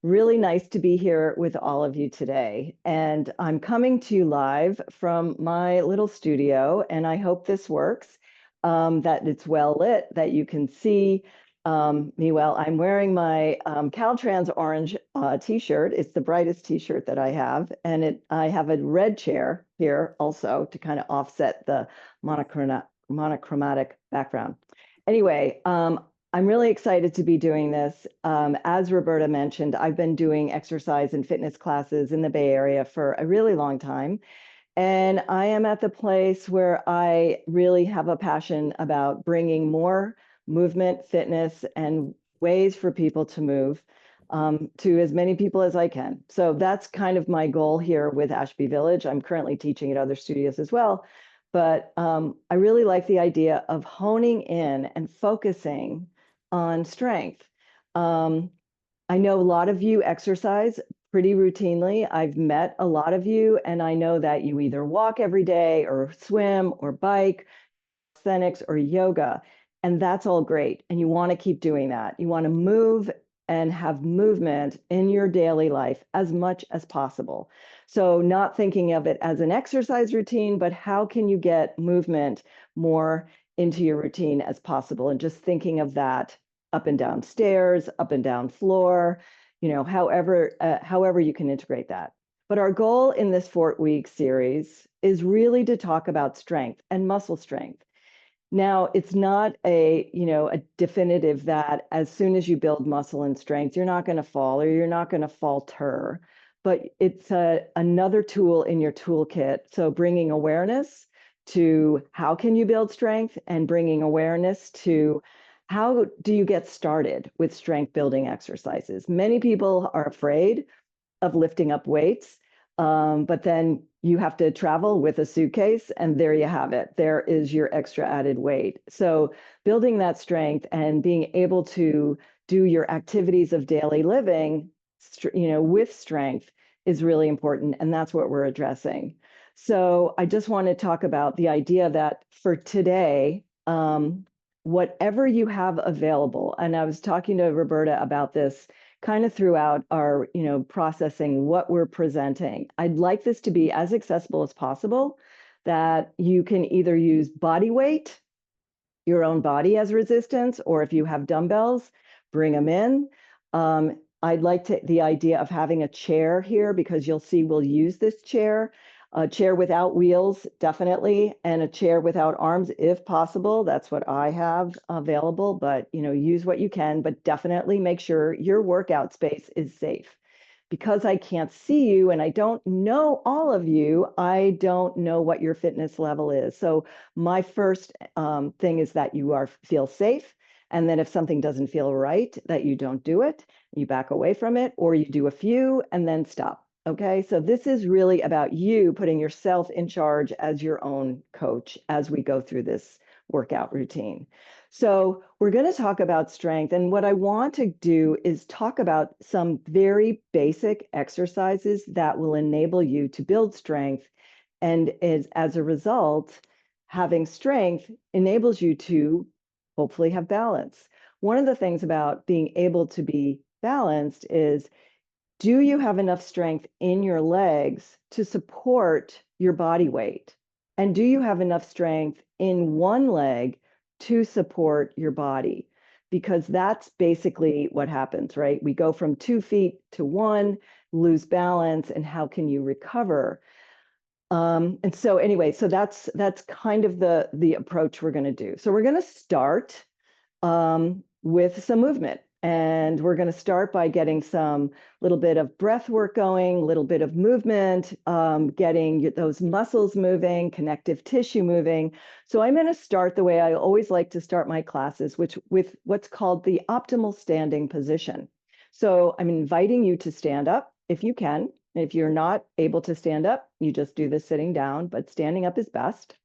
Really nice to be here with all of you today. And I'm coming to you live from my little studio, and I hope this works, that it's well lit, that you can see me well. I'm wearing my Caltrans orange t-shirt. It's the brightest t-shirt that I have. And I have a red chair here also to kind of offset the monochromatic background. Anyway, I'm really excited to be doing this. As Roberta mentioned, I've been doing exercise and fitness classes in the Bay Area for a really long time. And I am at the place where I really have a passion about bringing more movement, fitness, and ways for people to move to as many people as I can. So that's kind of my goal here with Ashby Village. I'm currently teaching at other studios as well. But I really like the idea of honing in and focusing on strength. I know a lot of you exercise pretty routinely. I've met a lot of you, and I know that you either walk every day or swim or bike, calisthenics or yoga, and that's all great. And you want to keep doing that. You want to move and have movement in your daily life as much as possible. So not thinking of it as an exercise routine, but how can you get movement more into your routine as possible? And just thinking of that up and down stairs, up and down floor, however you can integrate that. But our goal in this 4-week series is really to talk about strength and muscle strength. Now, it's not a definitive that as soon as you build muscle and strength, you're not going to fall or you're not going to falter, but it's another tool in your toolkit. So bringing awareness to how can you build strength and bringing awareness to how do you get started with strength building exercises? Many people are afraid of lifting up weights, but then you have to travel with a suitcase, and there you have it. There is your extra added weight. So building that strength and being able to do your activities of daily living, with strength is really important, and that's what we're addressing. So I just want to talk about the idea that for today, whatever you have available, and I was talking to Roberta about this kind of throughout our, processing what we're presenting. I'd like this to be as accessible as possible, that you can either use body weight, your own body as resistance, or if you have dumbbells, bring them in. I'd like the idea of having a chair here, because you'll see we'll use this chair. A chair without wheels, definitely, and a chair without arms, if possible. That's what I have available, but use what you can, but definitely make sure your workout space is safe. Because I can't see you and I don't know all of you, I don't know what your fitness level is. So my first thing is that you feel safe, and then if something doesn't feel right, that you don't do it, you back away from it, or you do a few and then stop. Okay, so this is really about you putting yourself in charge as your own coach as we go through this workout routine. So we're going to talk about strength. And what I want to do is talk about some very basic exercises that will enable you to build strength. And as a result, having strength enables you to hopefully have balance. One of the things about being able to be balanced is, do you have enough strength in your legs to support your body weight? And do you have enough strength in one leg to support your body? Because that's basically what happens, right? We go from 2 feet to 1, lose balance, and how can you recover? And so anyway, so that's kind of the approach we're going to do. So we're going to start with some movement. And we're going to start by getting some little bit of breath work going, little bit of movement, getting those muscles moving, connective tissue moving. So I'm going to start the way I always like to start my classes, with what's called the optimal standing position. So I'm inviting you to stand up if you can. If you're not able to stand up, you just do this sitting down, but standing up is best.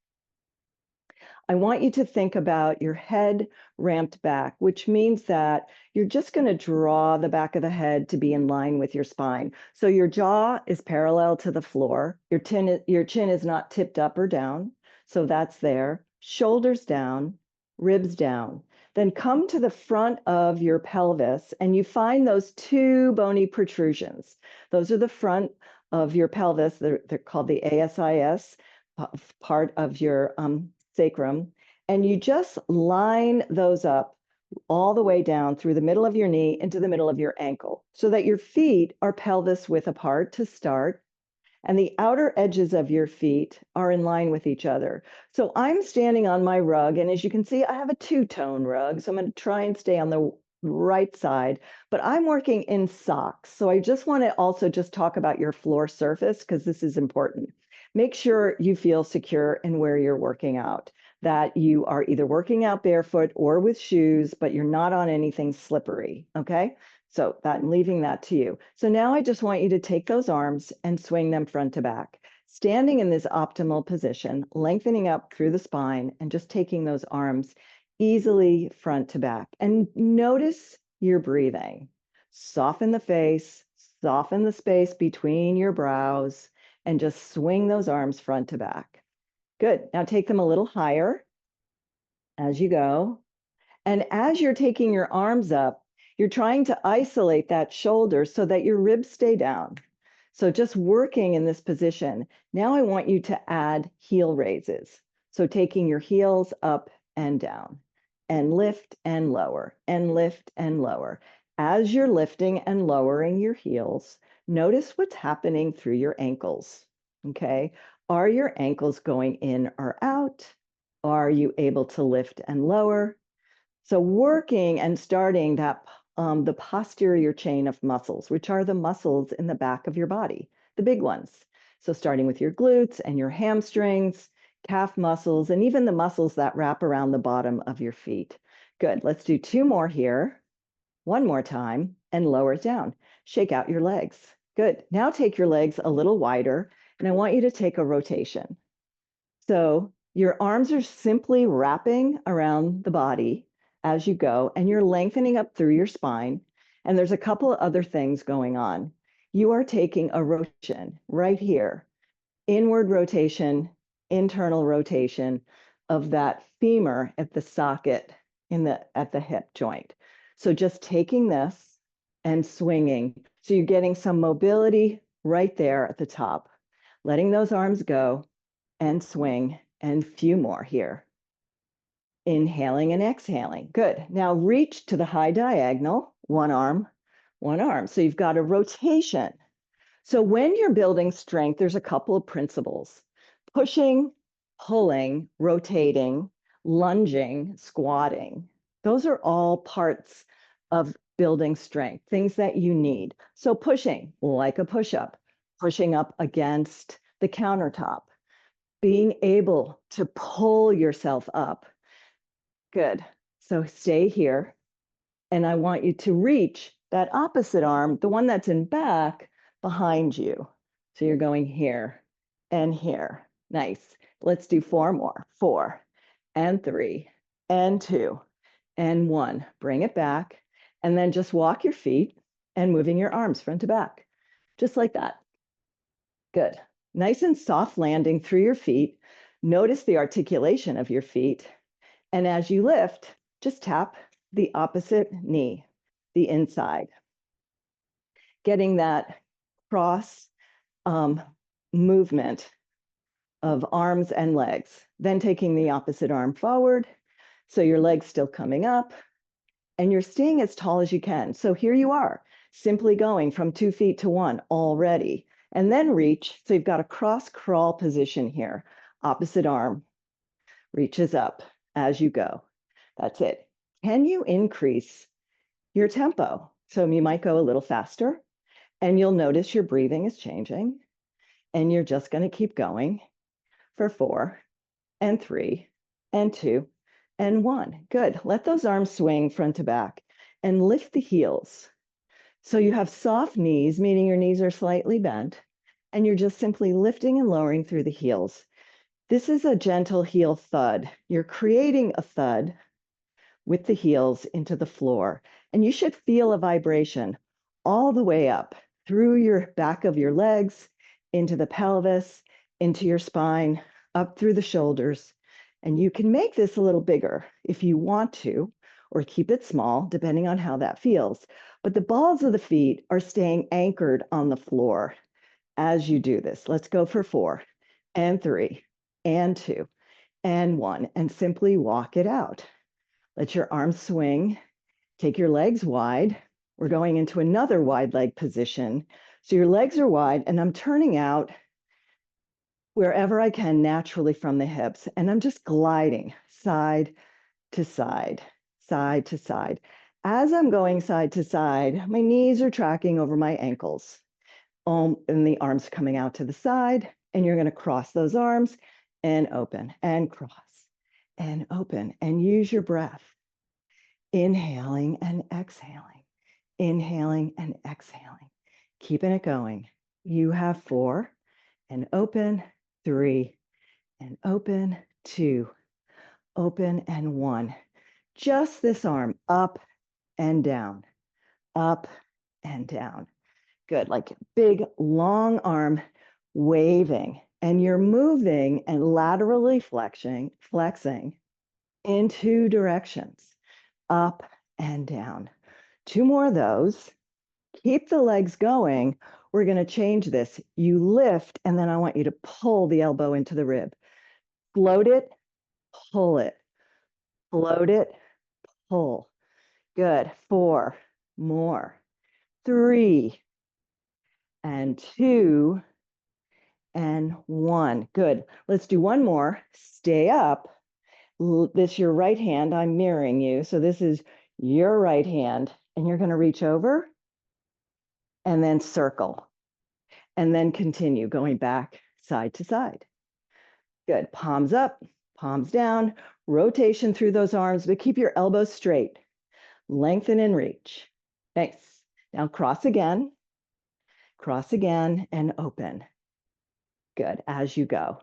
I want you to think about your head ramped back, which means that you're just going to draw the back of the head to be in line with your spine. So your jaw is parallel to the floor. Your chin is not tipped up or down. So that's there. Shoulders down, ribs down. Then come to the front of your pelvis and you find those two bony protrusions. Those are the front of your pelvis. They're called the ASIS, part of your sacrum. And you just line those up all the way down through the middle of your knee into the middle of your ankle so that your feet are pelvis width apart to start. And the outer edges of your feet are in line with each other. So I'm standing on my rug, and as you can see, I have a two-tone rug, so I'm going to try and stay on the right side, but I'm working in socks. So I just want to also just talk about your floor surface because this is important. Make sure you feel secure in where you're working out, that you are either working out barefoot or with shoes, but you're not on anything slippery, okay? So I'm leaving that to you. So now I just want you to take those arms and swing them front to back, standing in this optimal position, lengthening up through the spine and just taking those arms easily front to back. And notice your breathing. Soften the face, soften the space between your brows, and just swing those arms front to back. Good. Now take them a little higher as you go. And as you're taking your arms up, you're trying to isolate that shoulder so that your ribs stay down. So just working in this position. Now I want you to add heel raises. So taking your heels up and down and lift and lower and lift and lower. As you're lifting and lowering your heels, notice what's happening through your ankles, okay? Are your ankles going in or out? Are you able to lift and lower? So working and starting that the posterior chain of muscles, which are the muscles in the back of your body, the big ones. So starting with your glutes and your hamstrings, calf muscles, and even the muscles that wrap around the bottom of your feet. Good. Let's do two more here. One more time and lower it down. Shake out your legs. Good. Now take your legs a little wider, and I want you to take a rotation. So your arms are simply wrapping around the body as you go, and you're lengthening up through your spine. And there's a couple of other things going on. You are taking a rotation right here, inward rotation, internal rotation of that femur at the socket at the hip joint. So just taking this and swinging. So you're getting some mobility right there at the top, letting those arms go and swing, and few more here. Inhaling and exhaling. Good. Now reach to the high diagonal, one arm, one arm. So you've got a rotation. So when you're building strength, there's a couple of principles. Pushing, pulling, rotating, lunging, squatting. Those are all parts of building strength, things that you need. So pushing, like a push-up, pushing up against the countertop, being able to pull yourself up. Good. So stay here. And I want you to reach that opposite arm, the one that's in back, behind you. So you're going here and here. Nice. Let's do four more. 4 and 3 and 2 and 1. Bring it back. And then just walk your feet and moving your arms front to back. Just like that. Good. Nice and soft landing through your feet. Notice the articulation of your feet. And as you lift, just tap the opposite knee, the inside. Getting that cross movement of arms and legs. Then taking the opposite arm forward. So your leg's still coming up. And you're staying as tall as you can. So here you are, simply going from 2 feet to 1 already. And then reach. So you've got a cross crawl position here. Opposite arm reaches up as you go. That's it. Can you increase your tempo? So you might go a little faster and you'll notice your breathing is changing and you're just going to keep going for 4 and 3 and 2 and 1. Good. Let those arms swing front to back and lift the heels. So you have soft knees, meaning your knees are slightly bent, and you're just simply lifting and lowering through the heels. This is a gentle heel thud. You're creating a thud with the heels into the floor, and you should feel a vibration all the way up through your back of your legs, into the pelvis, into your spine, up through the shoulders. And you can make this a little bigger if you want to, or keep it small, depending on how that feels. But the balls of the feet are staying anchored on the floor as you do this. Let's go for 4 and 3 and 2 and 1, and simply walk it out. Let your arms swing. Take your legs wide. We're going into another wide leg position. So your legs are wide, and I'm turning out wherever I can naturally from the hips. And I'm just gliding side to side, side to side. As I'm going side to side, my knees are tracking over my ankles. And the arms coming out to the side. And you're going to cross those arms and open and cross and open. And use your breath. Inhaling and exhaling. Inhaling and exhaling. Keeping it going. You have 4 and open, 3 and open, 2, open and 1. Just this arm up and down, up and down. Good, like big long arm waving, and you're moving and laterally flexing in 2 directions, up and down. 2 more of those. Keep the legs going. We're going to change this. You lift, and then I want you to pull the elbow into the rib. Float it, pull it. Float it, pull. Good. 4 more. 3 and 2 and 1. Good. Let's do one more. Stay up. This your right hand. I'm mirroring you. So this is your right hand, and you're going to reach over and then circle. And then continue going back side to side. Good. Palms up, palms down, rotation through those arms, but keep your elbows straight. Lengthen and reach. Nice. Now cross again, and open. Good, as you go.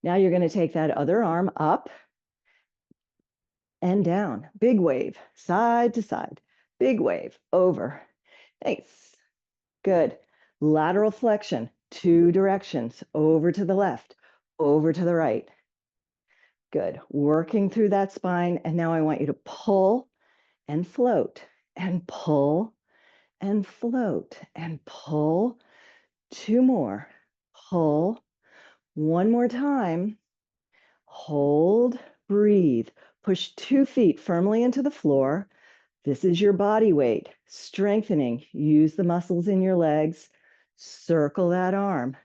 Now you're going to take that other arm up and down. Big wave, side to side. Big wave, over. Nice. Good. Lateral flexion, 2 directions, over to the left, over to the right. Good. Working through that spine. And now I want you to pull and float, and pull and float, and pull. 2 more. Pull. 1 more time. Hold, breathe. Push 2 feet firmly into the floor. This is your body weight. Strengthening. Use the muscles in your legs. Circle that arm.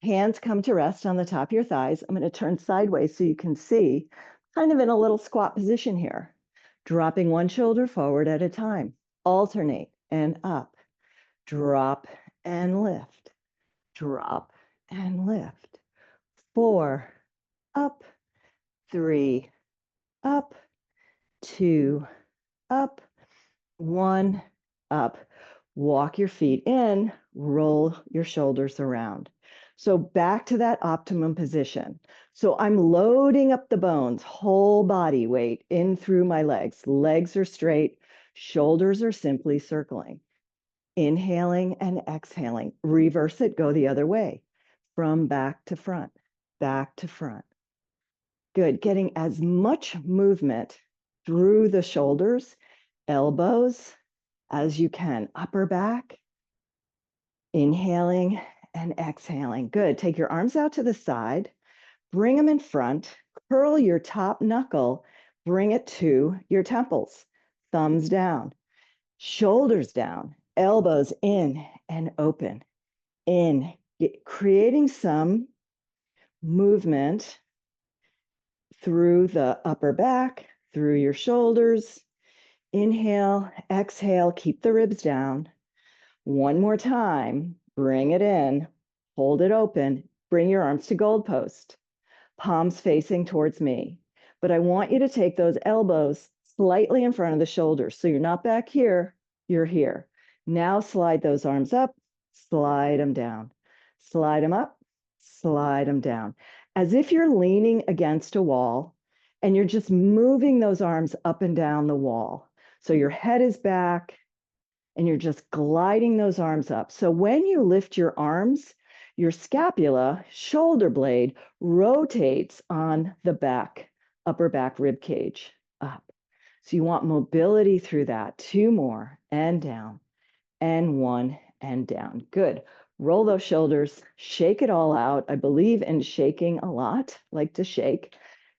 Hands come to rest on the top of your thighs. I'm going to turn sideways so you can see, kind of in a little squat position here. Dropping one shoulder forward at a time. Alternate and up. Drop and lift. Drop and lift. 4, up. 3, up. 2, up. 1, up. Walk your feet in, roll your shoulders around. So back to that optimum position. So I'm loading up the bones, whole body weight in through my legs. Legs are straight, shoulders are simply circling. Inhaling and exhaling. Reverse it, go the other way. From back to front, back to front. Good, getting as much movement through the shoulders, elbows, as you can. Upper back, inhaling and exhaling. Good. Take your arms out to the side, bring them in front, curl your top knuckle, bring it to your temples, thumbs down, shoulders down, elbows in and open, in, creating some movement through the upper back, through your shoulders. Inhale, exhale, keep the ribs down. 1 more time, bring it in, hold it open, bring your arms to goal post, palms facing towards me. But I want you to take those elbows slightly in front of the shoulders. So you're not back here, you're here. Now slide those arms up, slide them down, slide them up, slide them down. As if you're leaning against a wall and you're just moving those arms up and down the wall. So your head is back and you're just gliding those arms up. So when you lift your arms, your scapula, shoulder blade, rotates on the back, upper back rib cage up. So you want mobility through that. 2 more, and down, and 1, and down. Good. Roll those shoulders, shake it all out. I believe in shaking a lot, like to shake.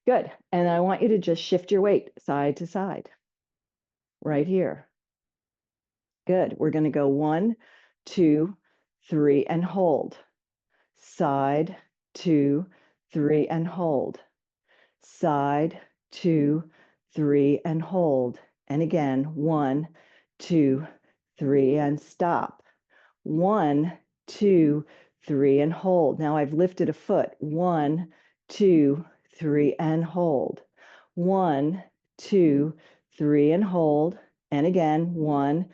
Good. And I want you to just shift your weight side to side, right here. Good. We're going to go 1, 2, 3, and hold. Side, 2, 3, and hold. Side, 2, 3, and hold. And again, 1, 2, 3, and stop. 1, 2, 3, and hold. Now I've lifted a foot. 1, 2, 3, and hold. 1, 2, 3, and hold. And again, 1,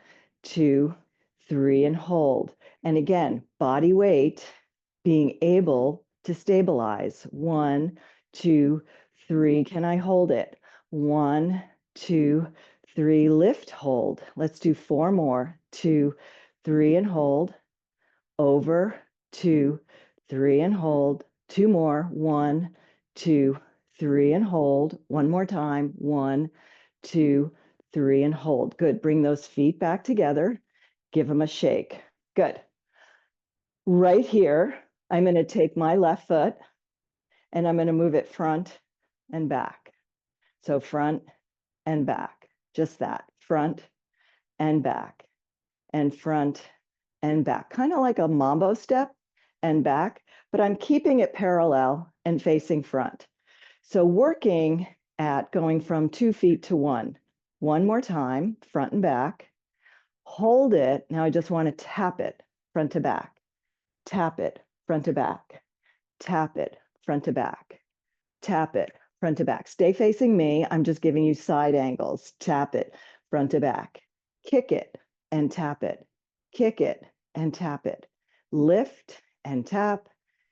2, 3, and hold. And again, body weight, being able to stabilize. 1, 2, 3. Can I hold it? 1, 2, 3. Lift, hold. Let's do 4 more. 2, 3, and hold. Over, 2, 3, and hold. 2 more. 1, 2, 3, and hold. 1 more time. 1, 2, 3, and hold. Good. Bring those feet back together. Give them a shake. Good. Right here, I'm going to take my left foot and I'm going to move it front and back. So front and back, just that, front and back, and front and back, kind of like a mambo step and back, but I'm keeping it parallel and facing front. So working at going from 2 feet to 1. 1 more time, front and back. Hold it. Now I just want to tap it front to back. Tap it front to back. Tap it front to back. Tap it front to back. Stay facing me. I'm just giving you side angles. Tap it front to back. Kick it and tap it. Kick it and tap it. Lift and tap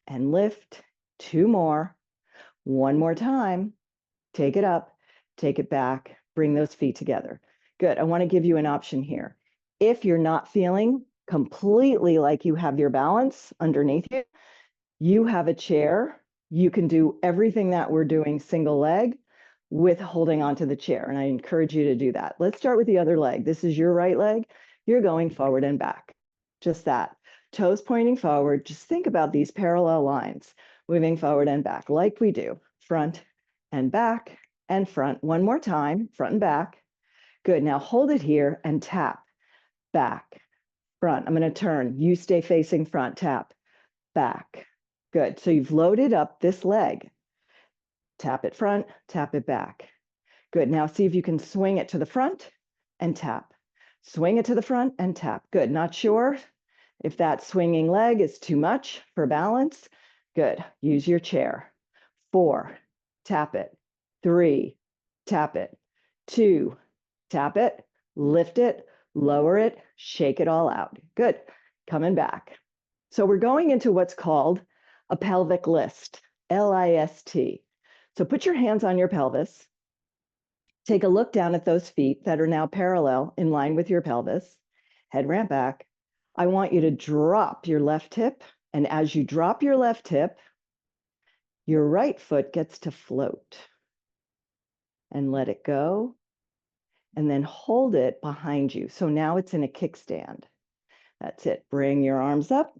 and lift. 2 more. 1 more time. Take it up, take it back, bring those feet together. Good. I want to give you an option here. If you're not feeling completely like you have your balance underneath you, you have a chair. You can do everything that we're doing single leg with holding onto the chair. And I encourage you to do that. Let's start with the other leg. This is your right leg. You're going forward and back. Just that. Toes pointing forward. Just think about these parallel lines, moving forward and back like we do. Front and back and front. 1 more time, front and back. Good. Now hold it here and tap. Back, front. I'm going to turn. You stay facing front. Tap, back. Good. So you've loaded up this leg. Tap it front, tap it back. Good. Now see if you can swing it to the front and tap. Swing it to the front and tap. Good. Not sure if that swinging leg is too much for balance. Good. Use your chair. 4, tap it. 3, tap it. 2, tap it. Lift it, lower it, shake it all out. Good. Coming back. So we're going into what's called a pelvic list, L-I-S-T. So put your hands on your pelvis. Take a look down at those feet that are now parallel in line with your pelvis. Head ramp back. I want you to drop your left hip. And as you drop your left hip, your right foot gets to float. And let it go. And then hold it behind you. So now it's in a kickstand. That's it. Bring your arms up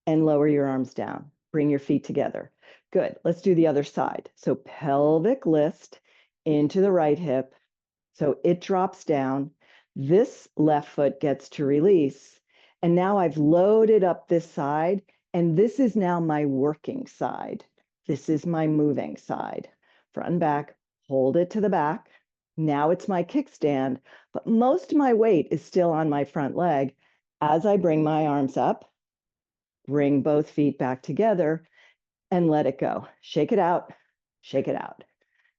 and lower your arms down. Bring your feet together. Good. Let's do the other side. So pelvic list into the right hip. So it drops down. This left foot gets to release. And now I've loaded up this side. And this is now my working side. This is my moving side. Front and back. Hold it to the back. Now it's my kickstand. But most of my weight is still on my front leg. As I bring my arms up, bring both feet back together and let it go. Shake it out. Shake it out.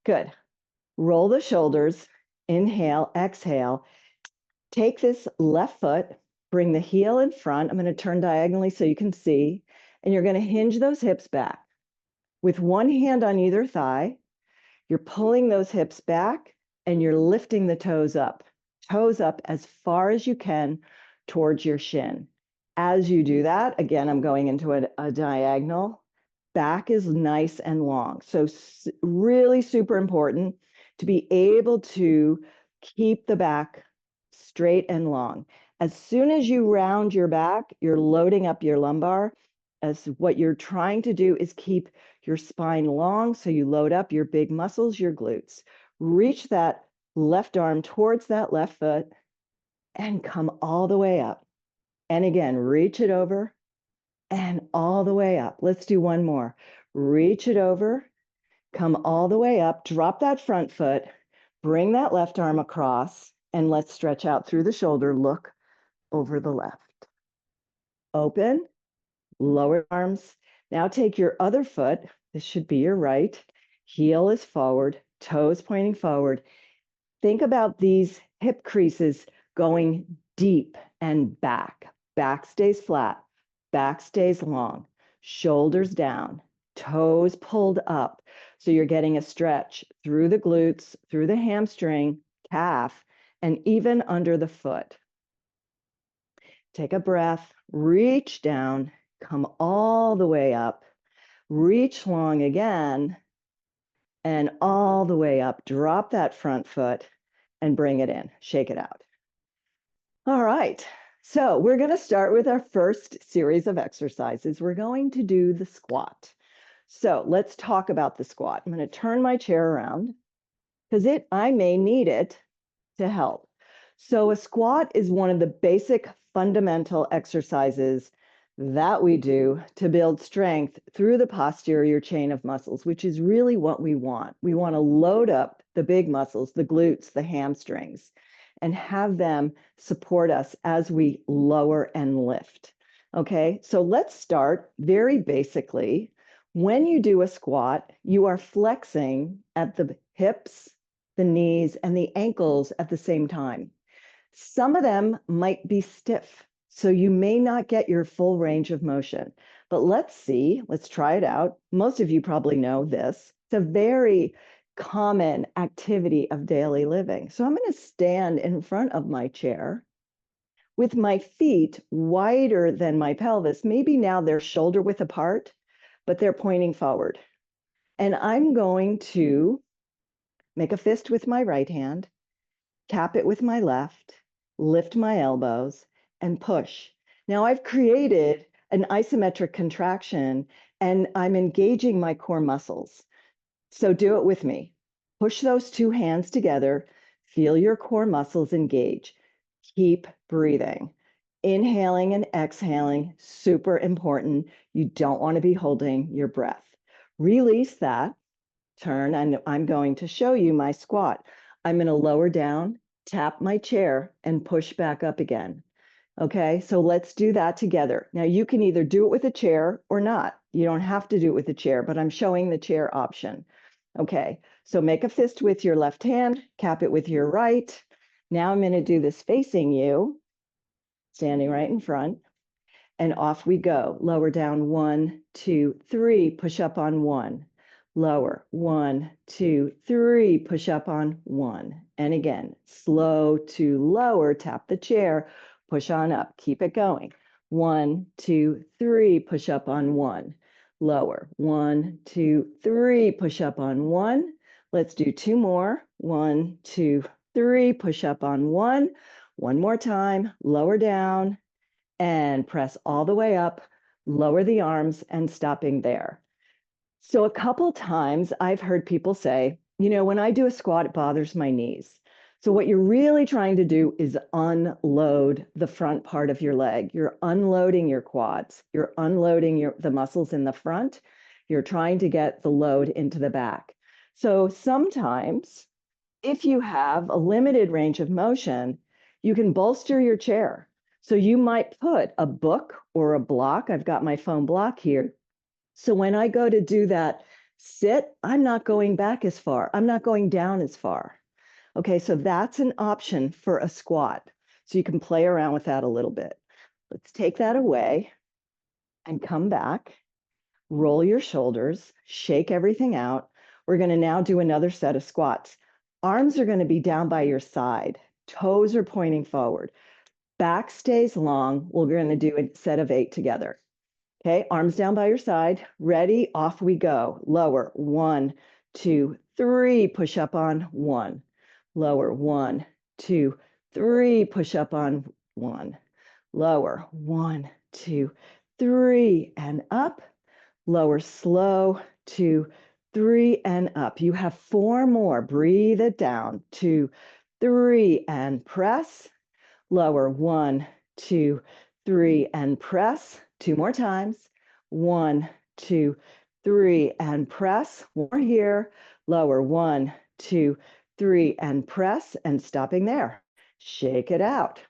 Good. Roll the shoulders. Inhale, exhale. Take this left foot, bring the heel in front. I'm going to turn diagonally so you can see. And you're going to hinge those hips back. With one hand on either thigh, you're pulling those hips back and you're lifting the toes up as far as you can towards your shin. As you do that, again, I'm going into a diagonal. Back is nice and long. So really super important. to be able to keep the back straight and long. As soon as you round your back, you're loading up your lumbar. As what you're trying to do is keep your spine long, so you load up your big muscles, your glutes. Reach that left arm towards that left foot and come all the way up. And again, reach it over and all the way up. Let's do one more. Reach it over, come all the way up, drop that front foot, bring that left arm across, and let's stretch out through the shoulder. Look over the left. Open, lower arms. Now take your other foot. This should be your right. Heel is forward, toes pointing forward. Think about these hip creases going deep and back. Back stays flat, back stays long, shoulders down, toes pulled up. So you're getting a stretch through the glutes, through the hamstring, calf, and even under the foot. Take a breath, reach down, come all the way up, reach long again, and all the way up. Drop that front foot and bring it in. Shake it out. All right. So we're going to start with our first series of exercises. We're going to do the squat. So let's talk about the squat. I'm going to turn my chair around because I may need it to help. So a squat is one of the basic fundamental exercises that we do to build strength through the posterior chain of muscles, which is really what we want. We want to load up the big muscles, the glutes, the hamstrings, and have them support us as we lower and lift. Okay, so let's start very basically. When you do a squat, you are flexing at the hips, the knees, and the ankles at the same time. Some of them might be stiff, so you may not get your full range of motion. But let's see, let's try it out. Most of you probably know this. It's a very common activity of daily living. So I'm going to stand in front of my chair with my feet wider than my pelvis. Maybe now they're shoulder width apart, but they're pointing forward. And I'm going to make a fist with my right hand, tap it with my left, lift my elbows, and push. Now I've created an isometric contraction and I'm engaging my core muscles. So do it with me. Push those two hands together. Feel your core muscles engage. Keep breathing. Inhaling and exhaling, super important. You don't want to be holding your breath. Release that. Turn, and I'm going to show you my squat. I'm going to lower down, tap my chair, and push back up again. Okay, so let's do that together. Now you can either do it with a chair or not. You don't have to do it with a chair, but I'm showing the chair option. Okay, so make a fist with your left hand, cap it with your right. Now I'm going to do this facing you, standing right in front, and off we go. Lower down, 1, 2, 3, push up on 1. Lower, 1, 2, 3, push up on 1. And again, slow to lower, tap the chair, push on up, keep it going. 1, 2, 3, push up on 1. Lower, 1, 2, 3, push up on 1. Let's do 2 more. 1, 2, 3, push up on 1. One more time, lower down and press all the way up, lower the arms and stopping there. So a couple times I've heard people say, you know, when I do a squat, it bothers my knees. So what you're really trying to do is unload the front part of your leg. You're unloading your quads. You're unloading the muscles in the front. You're trying to get the load into the back. So sometimes if you have a limited range of motion, you can bolster your chair. So you might put a book or a block. I've got my foam block here. So when I go to do that sit, I'm not going back as far. I'm not going down as far. Okay, so that's an option for a squat. So you can play around with that a little bit. Let's take that away and come back. Roll your shoulders, shake everything out. We're going to now do another set of squats. Arms are going to be down by your side. Toes are pointing forward. Back stays long. We're going to do a set of 8 together. Okay, arms down by your side. Ready? Off we go. Lower. 1, 2, 3, push up on 1, lower, 1, 2, 3, push up on 1, lower, 1, 2, 3, and up, lower, slow, 2, 3, and up. You have 4 more. Breathe it down. 2, 3, and press. Lower, 1, 2, 3, and press. 2 more times. 1, 2, 3, and press. More here. Lower, 1, 2, 3, and press, and stopping there. Shake it out.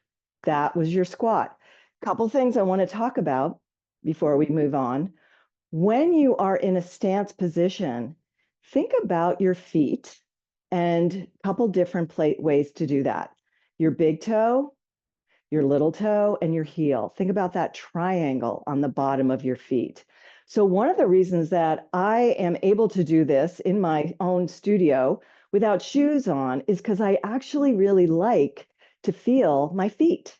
That was your squat. Couple things I want to talk about before we move on. When you are in a stance position, think about your feet and a couple different ways to do that. Your big toe, your little toe, and your heel. Think about that triangle on the bottom of your feet. So one of the reasons that I am able to do this in my own studio without shoes on is because I actually really like to feel my feet.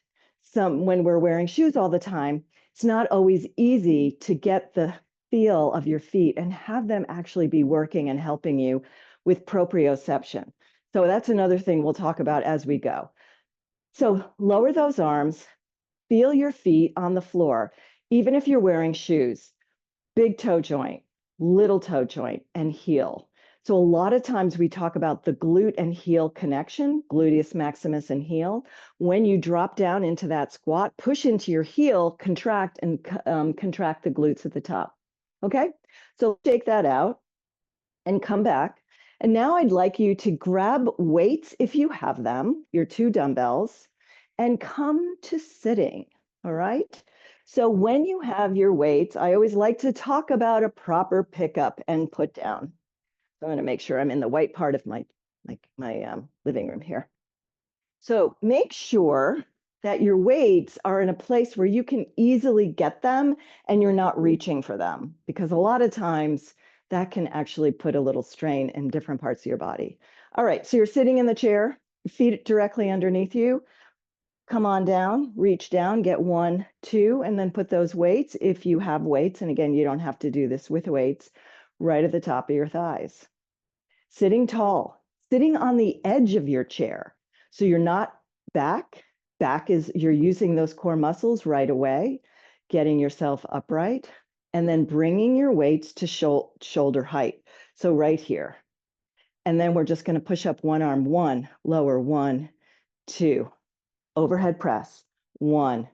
When we're wearing shoes all the time, it's not always easy to get the feel of your feet and have them actually be working and helping you with proprioception. So that's another thing we'll talk about as we go. So lower those arms, feel your feet on the floor, even if you're wearing shoes. Big toe joint, little toe joint, and heel. So a lot of times we talk about the glute and heel connection, gluteus maximus and heel. When you drop down into that squat, push into your heel, contract and contract the glutes at the top. Okay, so shake that out and come back. And now I'd like you to grab weights if you have them, your 2 dumbbells, and come to sitting, all right? So when you have your weights, I always like to talk about a proper pickup and put down. So I'm going to make sure I'm in the white part of my living room here. So make sure that your weights are in a place where you can easily get them and you're not reaching for them, because a lot of times that can actually put a little strain in different parts of your body. All right, so you're sitting in the chair, feet directly underneath you. Come on down, reach down, get 1, 2, and then put those weights, if you have weights, and again, you don't have to do this with weights, right at the top of your thighs. Sitting tall, sitting on the edge of your chair. So you're not back. Back is, you're using those core muscles right away, getting yourself upright, and then bringing your weights to shoulder height. So right here. And then we're just going to push up one arm, 1, lower, 1, 2. Overhead press, 1,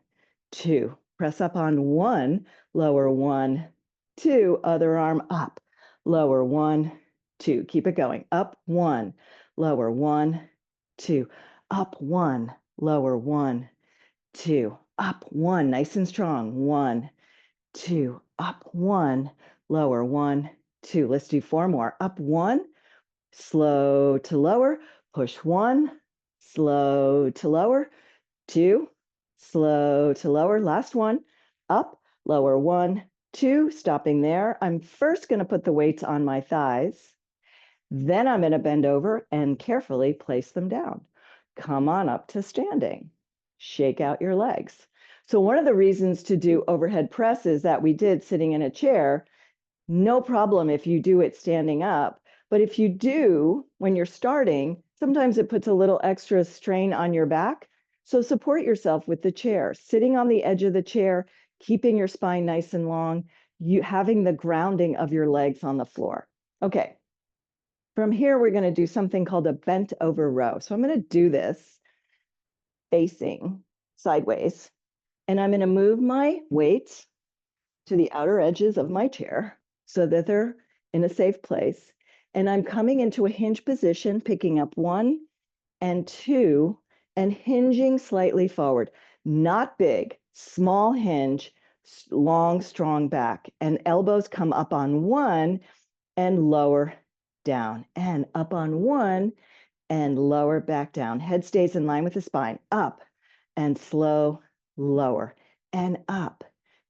2. Press up on 1, lower, 1, 2. Other arm up, lower, 1, 2. Keep it going. Up, 1, lower, 1, 2. Up, 1, lower, 1, 2. Up, 1. Nice and strong. 1, 2. Up, 1, lower, 1, 2. Let's do 4 more. Up, 1, slow to lower. Push 1, slow to lower. 2, slow to lower. Last one, up, lower, 1, 2, stopping there. I'm first going to put the weights on my thighs. Then I'm going to bend over and carefully place them down. Come on up to standing. Shake out your legs. So one of the reasons to do overhead presses that we did sitting in a chair, no problem if you do it standing up. But if you do, when you're starting, sometimes it puts a little extra strain on your back. So support yourself with the chair, sitting on the edge of the chair, keeping your spine nice and long, having the grounding of your legs on the floor. Okay, from here, we're going to do something called a bent over row. So I'm going to do this facing sideways, and I'm going to move my weights to the outer edges of my chair so that they're in a safe place. And I'm coming into a hinge position, picking up 1 and 2, and hinging slightly forward. Not big, small hinge, long, strong back. And elbows come up on 1 and lower down. And up on 1 and lower back down. Head stays in line with the spine. Up and slow, lower. And up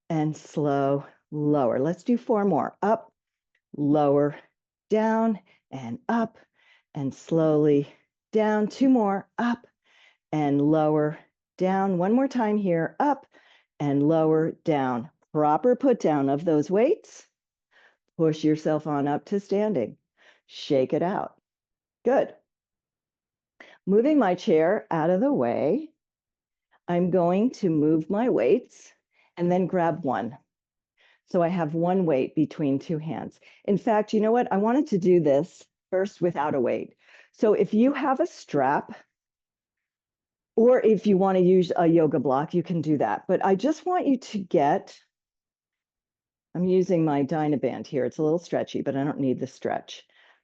and slow, lower. Let's do 4 more. Up, lower, down, and up, and slowly down. 2 more. Up and lower, down. 1 more time here. Up and lower, down. Proper put down of those weights. Push yourself on up to standing. shake it out. Good. Moving my chair out of the way, I'm going to move my weights and then grab one. So I have one weight between two hands. In fact, you know what? I wanted to do this first without a weight. So if you have a strap, or if you want to use a yoga block, you can do that. But I just want you to get, I'm using my Dynaband here. It's a little stretchy, but I don't need the stretch.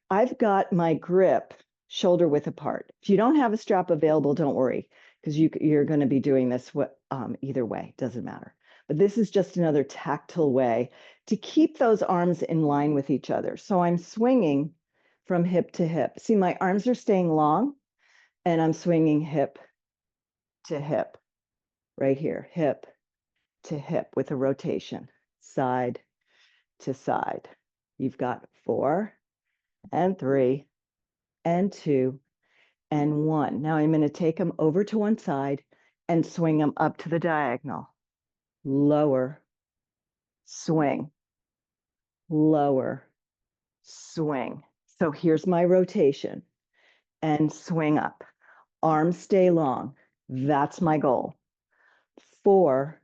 I've got my grip shoulder width apart. If you don't have a strap available, don't worry, because you're going to be doing this either way, doesn't matter. But this is just another tactile way to keep those arms in line with each other. So I'm swinging from hip to hip. See, my arms are staying long, and I'm swinging hip to hip, right here, hip to hip with a rotation, side to side. You've got 4 and 3 and 2 and 1. Now I'm going to take them over to one side and swing them up to the diagonal. Lower, swing, lower, swing. So here's my rotation and swing up. Arms stay long. That's my goal. 4,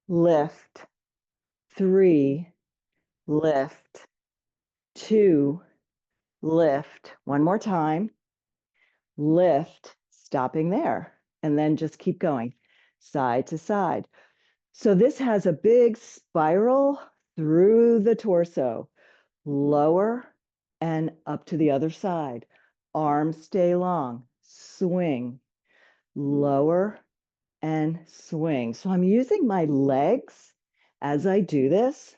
lift, 3, lift, 2, lift. One more time. Lift, stopping there, and then just keep going side to side. So this has a big spiral through the torso, lower and up to the other side. Arms stay long, swing, lower and swing. So I'm using my legs as I do this.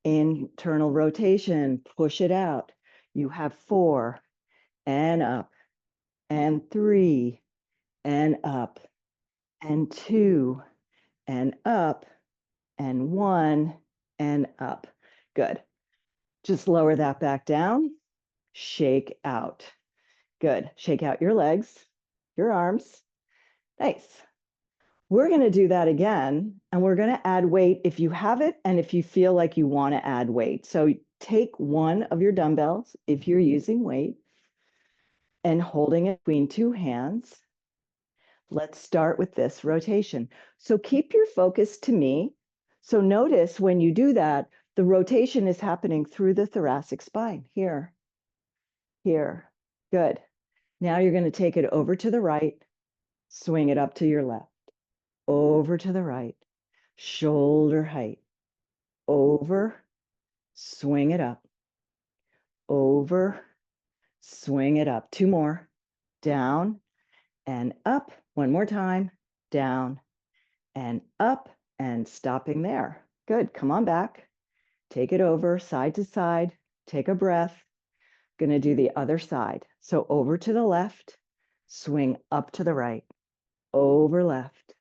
Internal rotation, push it out. You have 4 and up and 3 and up and 2 and up and 1 and up. Good. Just lower that back down. Shake out. Good. Shake out your legs, your arms. Nice. We're going to do that again, and we're going to add weight if you have it and if you feel like you want to add weight. So take one of your dumbbells if you're using weight and holding it between two hands. Let's start with this rotation. So keep your focus to me. So notice when you do that, the rotation is happening through the thoracic spine. Here, here. Good. Now you're going to take it over to the right, swing it up to your left, over to the right, shoulder height, over, swing it up, over, swing it up. 2 more, down and up. 1 more time, down and up and stopping there. Good. Come on back. Take it over side to side. Take a breath. Going to do the other side. So over to the left, swing up to the right, over left,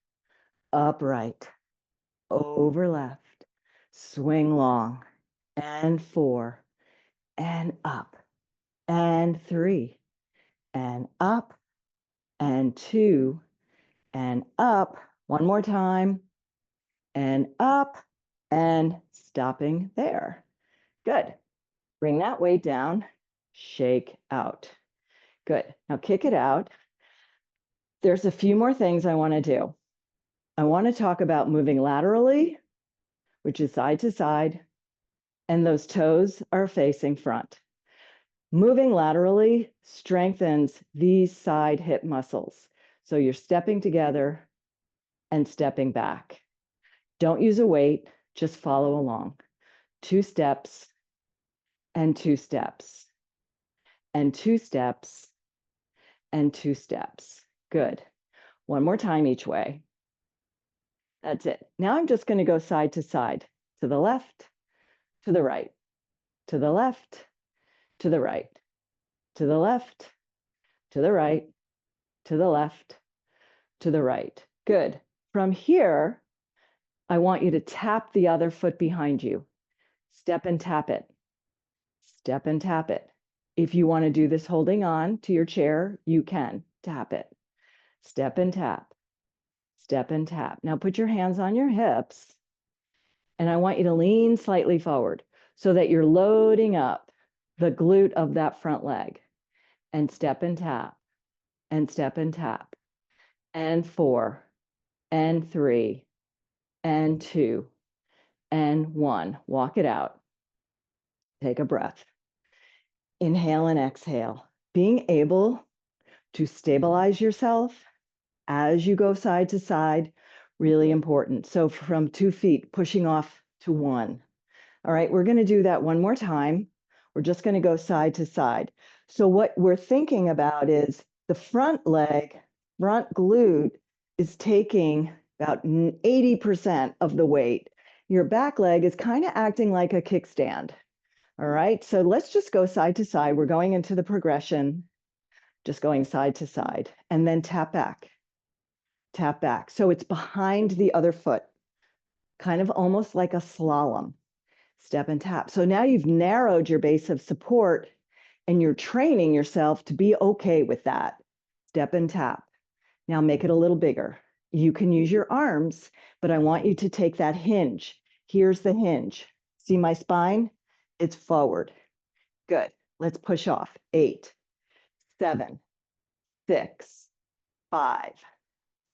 up right, over left, swing long, and 4, and up, and 3, and up, and 2, and up. 1 more time, and up, and stopping there. Good. Bring that weight down, shake out. Good. Now kick it out. There's a few more things I want to do. I want to talk about moving laterally, which is side to side, and those toes are facing front. Moving laterally strengthens these side hip muscles. So you're stepping together and stepping back. Don't use a weight, just follow along. 2 steps and 2 steps and 2 steps and 2 steps. Good. 1 more time each way. That's it. Now I'm just going to go side to side, to the left, to the right, to the left, to the right, to the left, to the right, to the left, to the right. Good. From here, I want you to tap the other foot behind you. Step and tap it. Step and tap it. If you want to do this holding on to your chair, you can tap it. Step and tap. Step and tap. Now put your hands on your hips, and I want you to lean slightly forward so that you're loading up the glute of that front leg, and step and tap, and step and tap, and 4, and 3, and 2, and 1. Walk it out. Take a breath. Inhale and exhale. Being able to stabilize yourself as you go side to side, really important. So from 2 feet, pushing off to 1. All right, we're going to do that one more time. We're just going to go side to side. So what we're thinking about is the front leg, front glute is taking about 80% of the weight. Your back leg is kind of acting like a kickstand. All right, so let's just go side to side. We're going into the progression, just going side to side, and then tap back, tap back. So it's behind the other foot, kind of almost like a slalom. Step and tap. So now you've narrowed your base of support and you're training yourself to be okay with that. Step and tap. Now make it a little bigger. You can use your arms, but I want you to take that hinge. Here's the hinge. See my spine? It's forward. Good. Let's push off. 8, 7, 6, 5,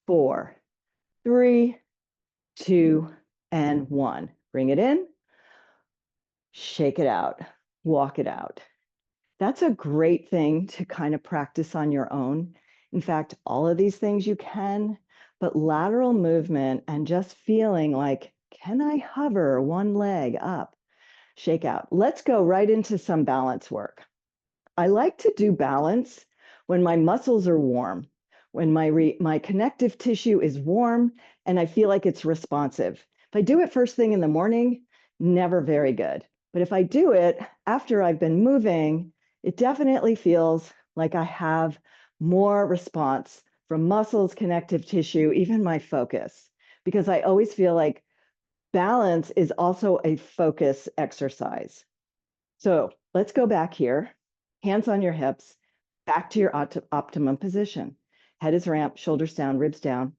4, 3, 2, and 1. Bring it in. Shake it out, walk it out. That's a great thing to kind of practice on your own. In fact, all of these things you can, but lateral movement and just feeling like, can I hover one leg up? Shake out. Let's go right into some balance work. I like to do balance when my muscles are warm, when my connective tissue is warm and I feel like it's responsive. If I do it first thing in the morning, never very good. But if I do it after I've been moving, it definitely feels like I have more response from muscles, connective tissue, even my focus, because I always feel like balance is also a focus exercise. So let's go back here, hands on your hips, back to your optimum position. Head is ramped, shoulders down, ribs down,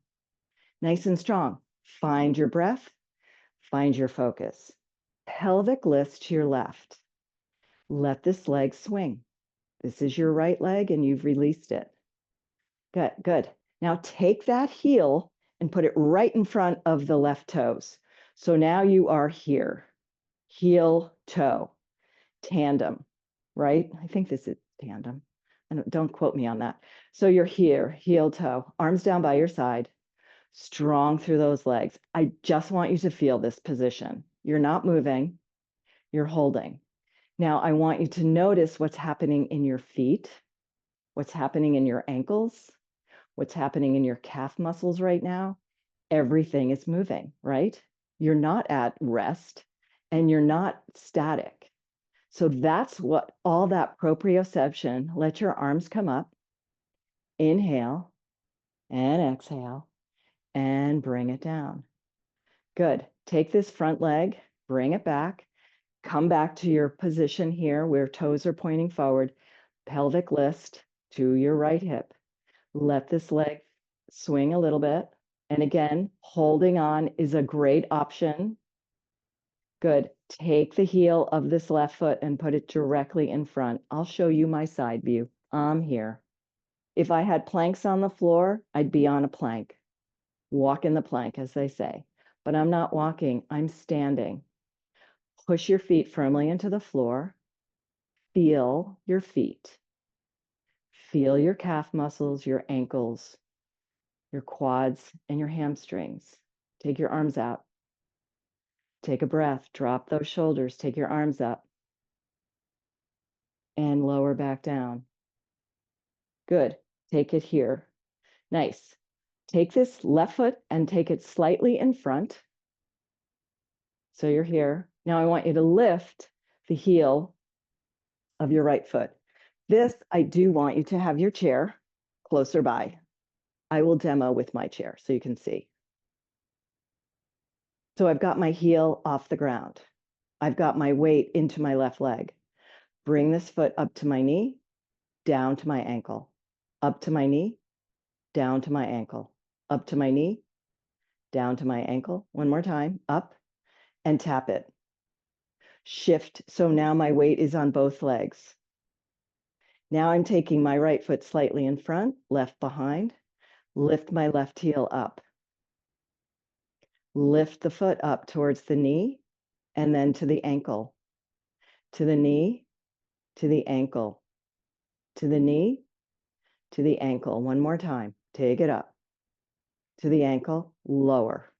nice and strong. Find your breath, find your focus. Pelvic lifts to your left. Let this leg swing. This is your right leg and you've released it. Good, good. Now take that heel and put it right in front of the left toes. So now you are here, heel, toe, tandem, right? I think this is tandem. Don't quote me on that. So you're here, heel, toe, arms down by your side, strong through those legs. I just want you to feel this position. You're not moving, you're holding. Now I want you to notice what's happening in your feet, what's happening in your ankles, what's happening in your calf muscles right now. Everything is moving, right? You're not at rest and you're not static. So that's what all that proprioception, let your arms come up, inhale and exhale and bring it down. Good. Take this front leg, bring it back, come back to your position here where toes are pointing forward, pelvic lift to your right hip. Let this leg swing a little bit. And again, holding on is a great option. Good. Take the heel of this left foot and put it directly in front. I'll show you my side view. I'm here. If I had planks on the floor, I'd be on a plank. Walk in the plank, as they say. But I'm not walking, I'm standing. Push your feet firmly into the floor. Feel your feet. Feel your calf muscles, your ankles, your quads, and your hamstrings. Take your arms out. Take a breath, drop those shoulders, take your arms up and lower back down. Good, take it here. Nice. Take this left foot and take it slightly in front. So you're here. Now I want you to lift the heel of your right foot. This, I do want you to have your chair closer by. I will demo with my chair so you can see. So I've got my heel off the ground. I've got my weight into my left leg. Bring this foot up to my knee, down to my ankle, up to my knee, down to my ankle, up to my knee, down to my ankle. One more time, up and tap it. Shift. So now my weight is on both legs. Now I'm taking my right foot slightly in front, left behind. Lift my left heel up. Lift the foot up towards the knee and then to the ankle. To the knee, to the ankle. To the knee, to the ankle. One more time. Take it up. To the ankle, lower.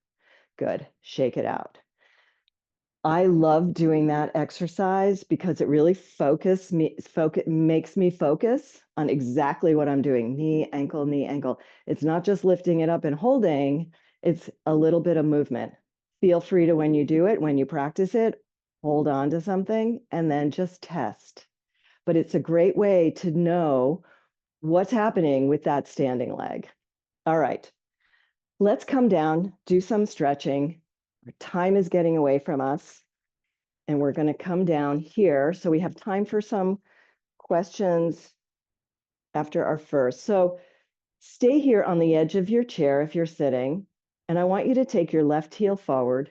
Good. Shake it out. I love doing that exercise because it really makes me focus on exactly what I'm doing. Knee, ankle, knee, ankle. It's not just lifting it up and holding, it's a little bit of movement. Feel free to, when you do it, when you practice it, hold on to something and then just test. But it's a great way to know what's happening with that standing leg. All right, let's come down, do some stretching. Our time is getting away from us. And we're going to come down here. So we have time for some questions after our first. So stay here on the edge of your chair if you're sitting. And I want you to take your left heel forward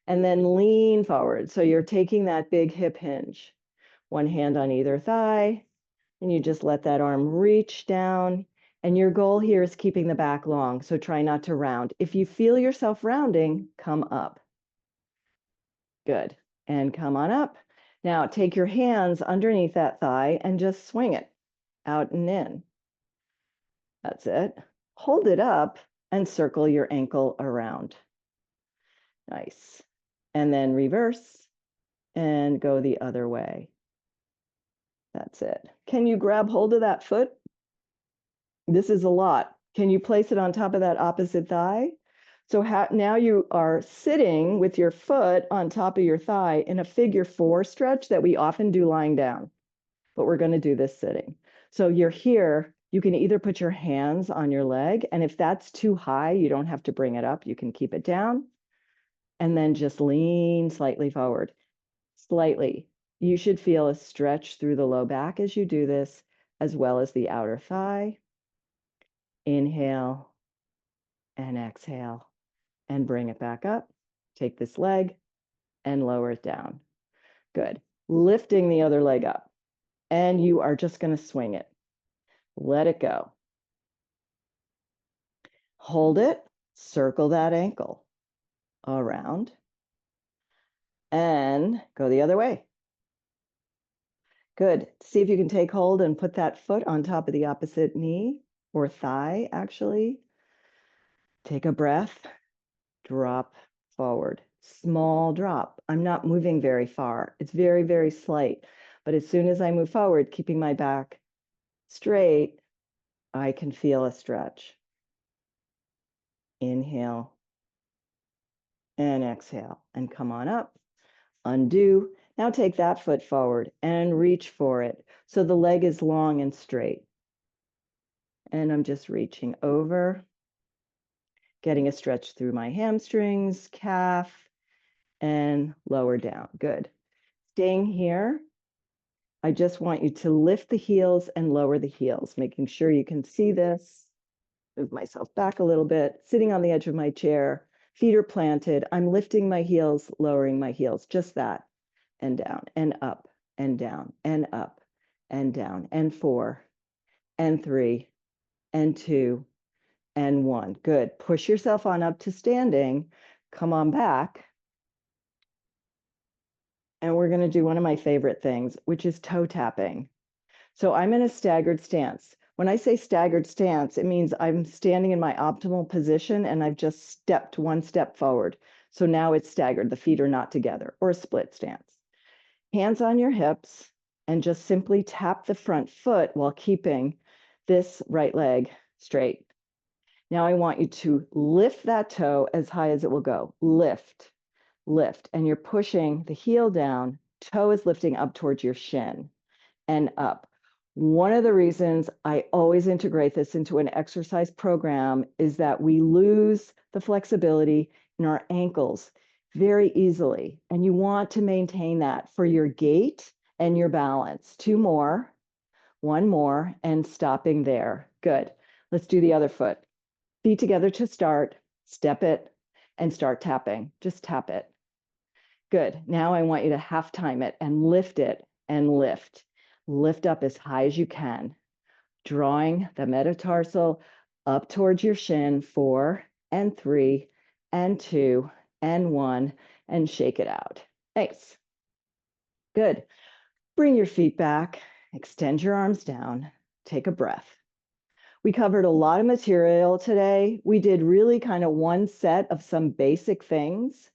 and then lean forward. So you're taking that big hip hinge. One hand on either thigh. And you just let that arm reach down. And your goal here is keeping the back long. So try not to round. If you feel yourself rounding, come up. Good. And come on up. Now take your hands underneath that thigh and just swing it out and in. That's it. Hold it up and circle your ankle around. Nice. And then reverse and go the other way. That's it. Can you grab hold of that foot? This is a lot. Can you place it on top of that opposite thigh? So now you are sitting with your foot on top of your thigh in a figure 4 stretch that we often do lying down, but we're going to do this sitting. So you're here, you can either put your hands on your leg, and if that's too high, you don't have to bring it up. You can keep it down and then just lean slightly forward. Slightly. You should feel a stretch through the low back as you do this, as well as the outer thigh. Inhale and exhale. And bring it back up. Take this leg and lower it down. Good. Lifting the other leg up. And you are just going to swing it. Let it go. Hold it. Circle that ankle around. And go the other way. Good. See if you can take hold and put that foot on top of the opposite knee or thigh, actually. Take a breath. Drop forward. Small drop. I'm not moving very far. It's very, very slight. But as soon as I move forward, keeping my back straight, I can feel a stretch. Inhale and exhale and come on up. Undo. Now take that foot forward and reach for it. So the leg is long and straight. And I'm just reaching over, getting a stretch through my hamstrings, calf, and lower down. Good. Staying here, I just want you to lift the heels and lower the heels, making sure you can see this. Move myself back a little bit, sitting on the edge of my chair, feet are planted. I'm lifting my heels, lowering my heels, just that. And down and up and down and up and down and 4 and 3 and 2 and 1. Good. Push yourself on up to standing. Come on back. And we're going to do one of my favorite things, which is toe tapping. So I'm in a staggered stance. When I say staggered stance, it means I'm standing in my optimal position and I've just stepped one step forward. So now it's staggered. The feet are not together, or a split stance. Hands on your hips and just simply tap the front foot while keeping this right leg straight. Now I want you to lift that toe as high as it will go. Lift, lift, and you're pushing the heel down. Toe is lifting up towards your shin and up. One of the reasons I always integrate this into an exercise program is that we lose the flexibility in our ankles very easily. And you want to maintain that for your gait and your balance. 2 more, 1 more, and stopping there. Good. Let's do the other foot. Feet together to start, step it, and start tapping. Just tap it. Good. Now I want you to half time it and lift it and lift. Lift up as high as you can, drawing the metatarsal up towards your shin, 4 and 3 and 2 and 1, and shake it out. Nice. Good. Bring your feet back, extend your arms down, take a breath. We covered a lot of material today. We did really kind of one set of some basic things.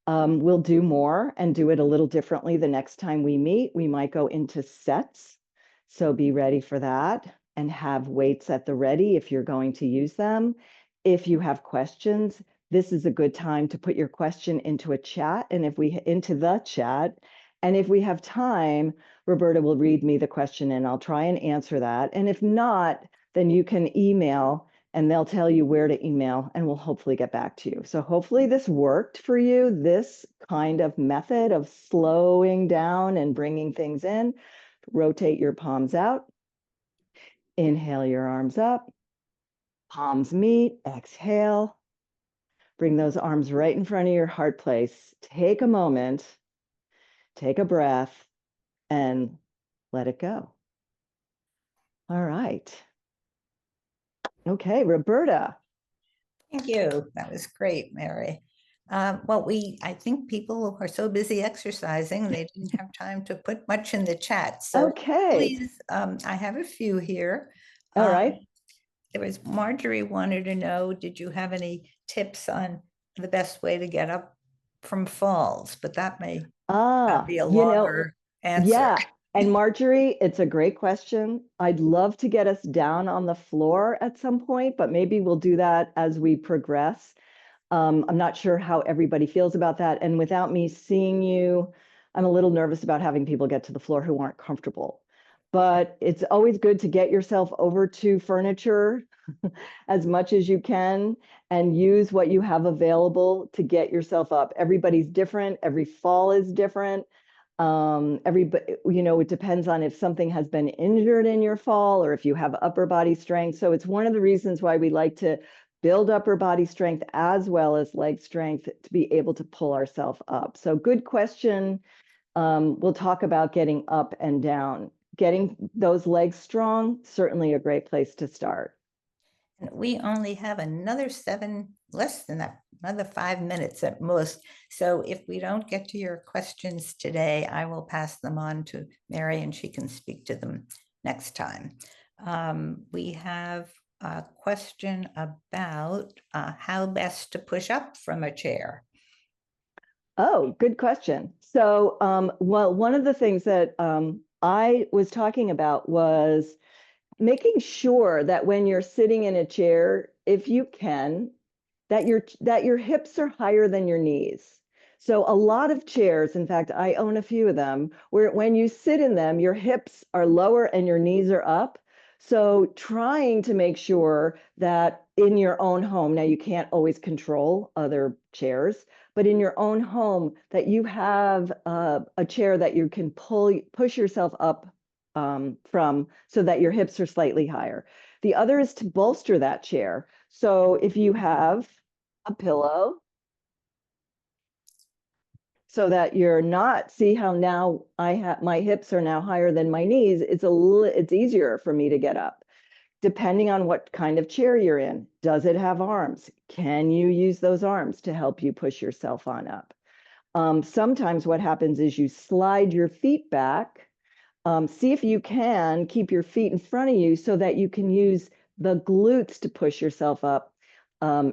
We'll do more and do it a little differently the next time we meet. We might go into sets. So be ready for that and have weights at the ready if you're going to use them. If you have questions, this is a good time to put your question into a chat and into the chat. And if we have time, Roberta will read me the question and I'll try and answer that. And if not, then you can email and they'll tell you where to email and we'll hopefully get back to you. So hopefully this worked for you, this kind of method of slowing down and bringing things in. Rotate your palms out. Inhale your arms up. Palms meet. Exhale. Bring those arms right in front of your heart place. Take a moment, take a breath, and let it go. All right. Okay, Roberta. Thank you. That was great, Mary. Well, I think people are so busy exercising, they didn't have time to put much in the chat. So Okay. please, I have a few here. All right. There was Marjorie wanted to know, did you have any tips on the best way to get up from falls? But that may be a longer answer. Yeah. And Marjorie, it's a great question. I'd love to get us down on the floor at some point, but maybe we'll do that as we progress. I'm not sure how everybody feels about that. And without me seeing you, I'm a little nervous about having people get to the floor who aren't comfortable. But it's always good to get yourself over to furniture as much as you can and use what you have available to get yourself up. Everybody's different. Every fall is different. Everybody, it depends on if something has been injured in your fall or if you have upper body strength. So it's one of the reasons why we like to build upper body strength as well as leg strength to be able to pull ourselves up. So good question. We'll talk about getting up and down. Getting those legs strong, certainly a great place to start. And we only have less than that, another 5 minutes at most. So if we don't get to your questions today, I will pass them on to Mary and she can speak to them next time. We have a question about how best to push up from a chair. Oh, good question. So, well, one of the things that I was talking about was making sure that when you're sitting in a chair, if you can, that your hips are higher than your knees. So a lot of chairs, in fact, I own a few of them, where when you sit in them, your hips are lower and your knees are up. So trying to make sure that in your own home, now you can't always control other chairs, but in your own home, that you have a chair that you can push yourself up from so that your hips are slightly higher. The other is to bolster that chair. So if you have a pillow, so that you're not, see how now my hips are now higher than my knees, it's easier for me to get up. Depending on what kind of chair you're in, does it have arms? Can you use those arms to help you push yourself on up? Sometimes what happens is you slide your feet back. See if you can keep your feet in front of you so that you can use the glutes to push yourself up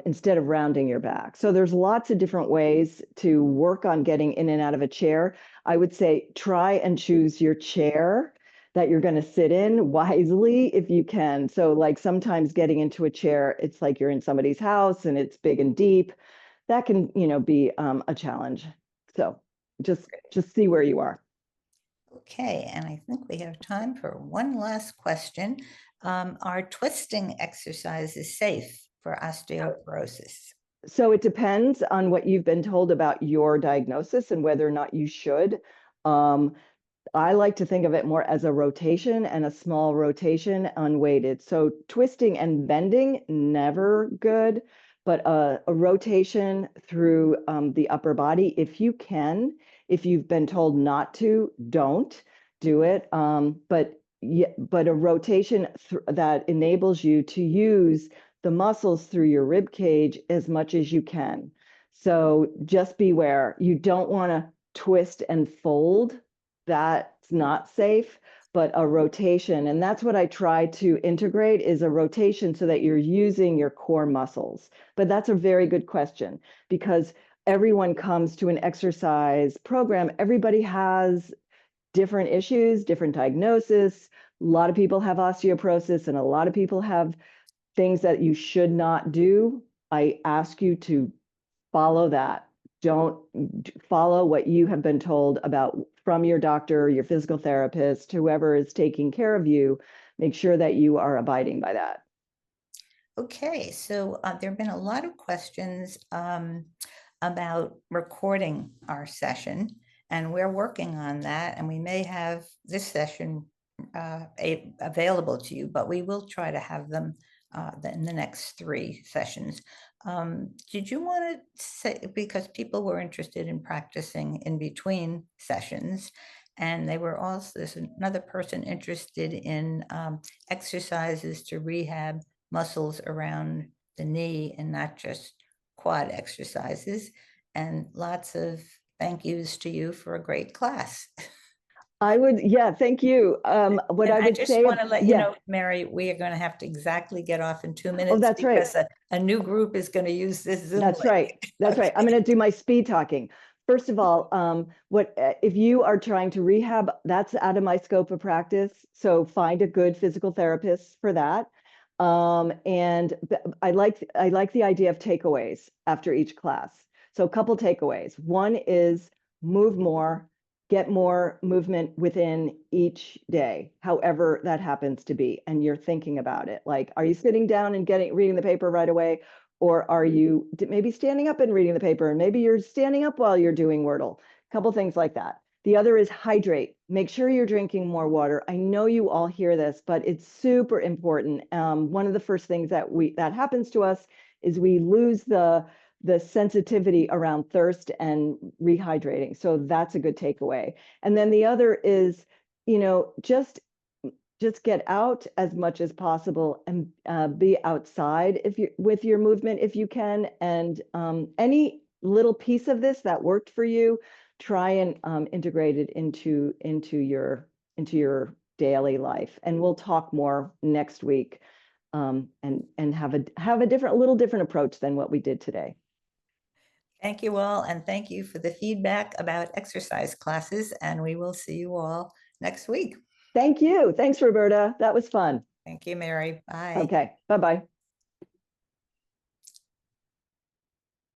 instead of rounding your back. So there's lots of different ways to work on getting in and out of a chair. I would say try and choose your chair that you're going to sit in wisely if you can. So like sometimes getting into a chair, it's like you're in somebody's house and it's big and deep. That can, be a challenge. So just see where you are. Okay, and I think we have time for one last question. Are twisting exercises safe for osteoporosis? So it depends on what you've been told about your diagnosis and whether or not you should. I like to think of it more as a rotation and a small rotation unweighted. So twisting and bending, never good. but a rotation through the upper body, if you can. If you've been told not to, don't do it. But a rotation that enables you to use the muscles through your rib cage as much as you can. So just beware. You don't want to twist and fold. That's not safe, but a rotation. And that's what I try to integrate, is a rotation so that you're using your core muscles. But that's a very good question, because everyone comes to an exercise program. Everybody has different issues, different diagnosis. A lot of people have osteoporosis and a lot of people have things that you should not do. I ask you to follow that. Don't follow what you have been told about from your doctor, your physical therapist, whoever is taking care of you. Make sure that you are abiding by that. Okay, so there have been a lot of questions about recording our session, and we're working on that, and we may have this session available to you, but we will try to have them in the next 3 sessions. Did you want to say, because people were interested in practicing in between sessions, and they were also, there's another person interested in exercises to rehab muscles around the knee and not just quad exercises, and lots of thank yous to you for a great class. I would, yeah, thank you. What And I I would just say, want to let you yeah. know, Mary, we are going to have to exactly get off in 2 Oh, minutes that's right. because a new group is going to use this Zoom That's link. right. That's right. I'm going to do my speed talking. First of all, what if you are trying to rehab? That's out of my scope of practice. So find a good physical therapist for that. And I like the idea of takeaways after each class. So a couple takeaways. One is move more, get more movement within each day, however that happens to be, and you're thinking about it. Like, are you sitting down and reading the paper right away? Or are you maybe standing up and reading the paper, and maybe you're standing up while you're doing Wordle? A couple things like that. The other is hydrate. Make sure you're drinking more water. I know you all hear this, but it's super important. One of the first things that happens to us is we lose the sensitivity around thirst and rehydrating. So that's a good takeaway. And then the other is, just get out as much as possible and be outside with your movement if you can. And any little piece of this that worked for you, try and integrate it into your daily life. And we'll talk more next week, and have a little different approach than what we did today. Thank you all, and thank you for the feedback about exercise classes, and we will see you all next week. Thank you. Thanks, Roberta. That was fun. Thank you, Mary. Bye. Okay. Bye-bye.